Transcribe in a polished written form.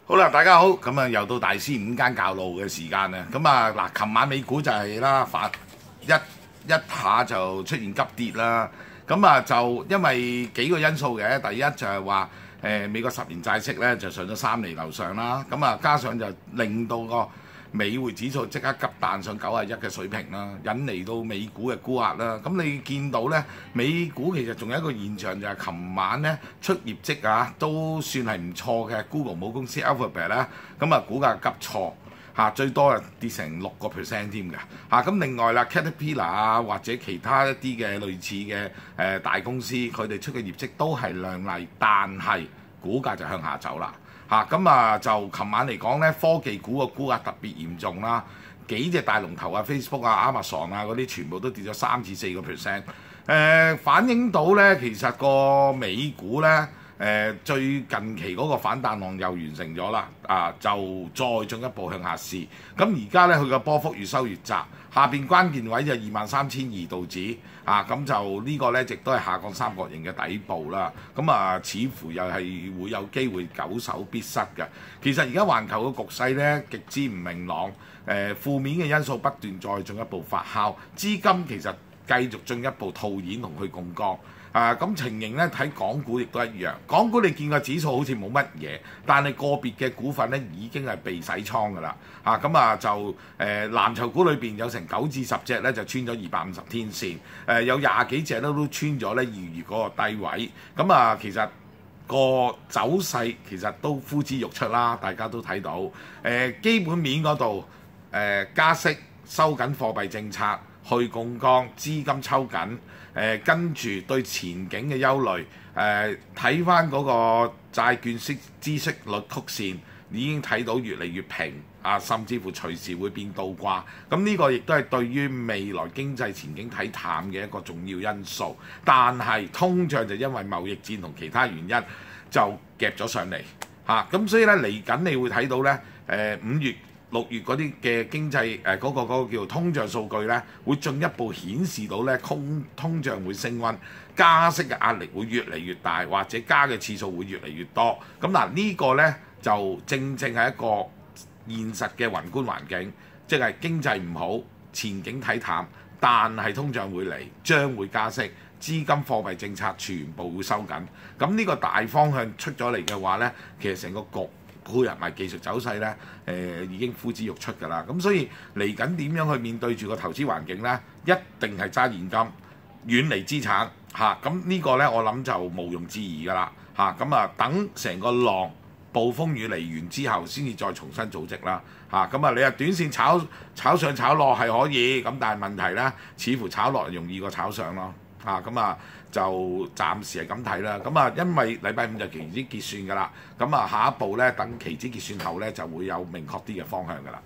好啦，大家好，咁啊又到大師午間教路嘅時間啦。咁啊嗱，琴晚美股就係啦，一下就出現急跌啦。咁啊就因為幾個因素嘅，第一就係話美國10年債息咧就上咗3厘樓上啦。咁啊加上就令到個美匯指數即刻急彈上91嘅水平啦，引嚟到美股嘅沽壓啦。咁你見到咧，美股其實仲有一個現象就係琴晚咧出業績啊，都算係唔錯嘅。Google 母公司 Alphabet 咧，咁啊股價急挫嚇，最多啊跌成6%添嘅嚇。咁另外啦 Caterpillar 啊或者其他一啲嘅類似嘅大公司，佢哋出嘅業績都係亮麗，但係股價就向下走啦。咁就琴晚嚟講咧，科技股個沽壓特別嚴重啦，幾隻大龍頭啊 Facebook 啊 Amazon 啊嗰啲全部都跌咗3至4%。反映到咧其實個美股咧最近期嗰個反彈浪又完成咗啦，就再進一步向下試。咁而家咧佢個波幅越收越窄，下邊關鍵位就23,200道指咁就呢個咧亦都係下降三角形嘅底部啦。似乎又係會有機會久守必失嘅。其實而家環球嘅局勢咧極之唔明朗，負面嘅因素不斷再進一步發酵，資金其實繼續進一步套現同去槓桿。咁情形咧睇港股亦都一樣，港股你見個指數好似冇乜嘢，但係個別嘅股份咧已經係被洗倉㗎啦。就藍籌股裏邊有成9至10隻咧就穿咗250天線，有20幾隻都穿咗咧2月嗰個低位。其實個走勢其實都呼之欲出啦，大家都睇到。基本面嗰度加息、收緊貨幣政策、去槓桿、資金抽緊。跟住對前景嘅憂慮，睇翻嗰個債券孳息率曲線，已經睇到越嚟越平，甚至乎隨時會變倒掛。咁呢個亦都係對於未來經濟前景睇淡嘅一個重要因素。但係通脹就因為貿易戰同其他原因就夾咗上嚟，咁所以咧嚟緊你會睇到咧5月、6月嗰啲嘅經濟嗰個叫通脹數據咧，會進一步顯示到咧通脹會升溫，加息嘅壓力會越嚟越大，或者加嘅次數會越嚟越多。咁呢個咧就正正係一個現實嘅宏觀環境，即係經濟唔好，前景睇淡，但係通脹會嚟，將會加息，資金貨幣政策全部會收緊。咁呢個大方向出咗嚟嘅話咧，其實成個局配合埋技術走勢咧，已經呼之欲出㗎啦。咁所以嚟緊點樣去面對住個投資環境咧，一定係揸現金，遠離資產咁呢個咧，我諗就毋庸置疑㗎啦等成個浪暴風雨嚟完之後，先至再重新組織啦你話短線炒上炒落係可以，咁但係問題咧，似乎炒落容易過炒上咯就暫時係咁睇啦。因為禮拜5就期指結算㗎啦，下一步咧等期指結算後咧就會有明確啲嘅方向㗎啦。